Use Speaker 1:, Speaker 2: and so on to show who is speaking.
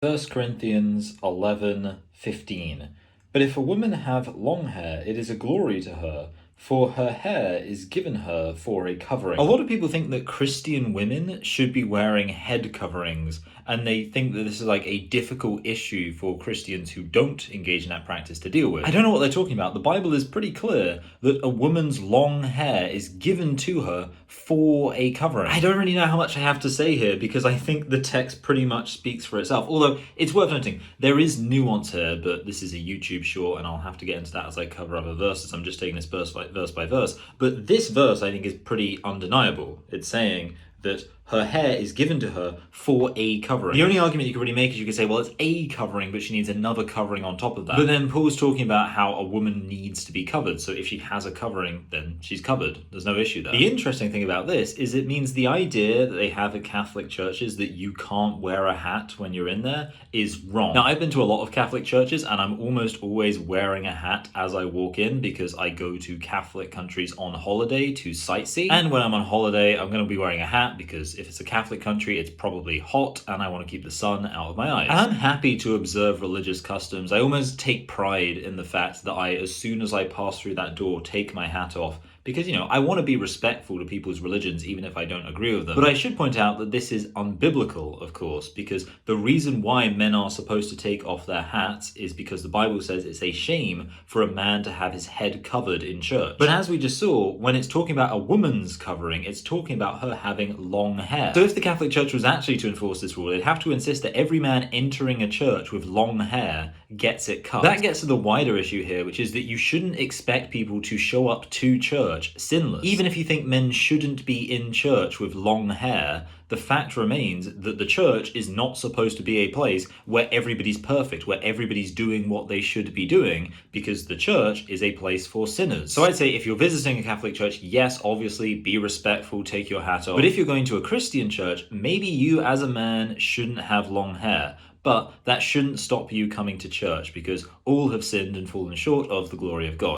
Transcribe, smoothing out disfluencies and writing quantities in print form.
Speaker 1: First Corinthians 11:15. But if a woman have long hair, it is a glory to her, for her hair is given her for a covering. A lot of people think that Christian women should be wearing head coverings, and they think that this is like a difficult issue for Christians who don't engage in that practice to deal with. I don't know what they're talking about. The Bible is pretty clear that a woman's long hair is given to her for a covering. I don't really know how much I have to say here because I think the text pretty much speaks for itself. Although it's worth noting, there is nuance here, but this is a YouTube short and I'll have to get into that as I cover other verses. I'm just taking this verse by verse. But this verse I think is pretty undeniable. It's saying that her hair is given to her for a covering. The only argument you could really make is you could say, well, it's a covering, but she needs another covering on top of that. But then Paul's talking about how a woman needs to be covered. So if she has a covering, then she's covered. There's no issue there. The interesting thing about this is it means the idea that they have at Catholic churches that you can't wear a hat when you're in there is wrong. Now, I've been to a lot of Catholic churches and I'm almost always wearing a hat as I walk in because I go to Catholic countries on holiday to sightsee. And when I'm on holiday, I'm going to be wearing a hat because if it's a Catholic country, it's probably hot and I want to keep the sun out of my eyes. And I'm happy to observe religious customs. I almost take pride in the fact that as soon as I pass through that door, take my hat off. Because, I want to be respectful to people's religions, even if I don't agree with them. But I should point out that this is unbiblical, of course, because the reason why men are supposed to take off their hats is because the Bible says it's a shame for a man to have his head covered in church. But as we just saw, when it's talking about a woman's covering, it's talking about her having long hair. So if the Catholic Church was actually to enforce this rule, they'd have to insist that every man entering a church with long hair gets it cut. That gets to the wider issue here, which is that you shouldn't expect people to show up to church sinless. Even if you think men shouldn't be in church with long hair, the fact remains that the church is not supposed to be a place where everybody's perfect, where everybody's doing what they should be doing, because the church is a place for sinners. So I'd say if you're visiting a Catholic church, yes, obviously be respectful, take your hat off. But if you're going to a Christian church, maybe you as a man shouldn't have long hair. But that shouldn't stop you coming to church because all have sinned and fallen short of the glory of God.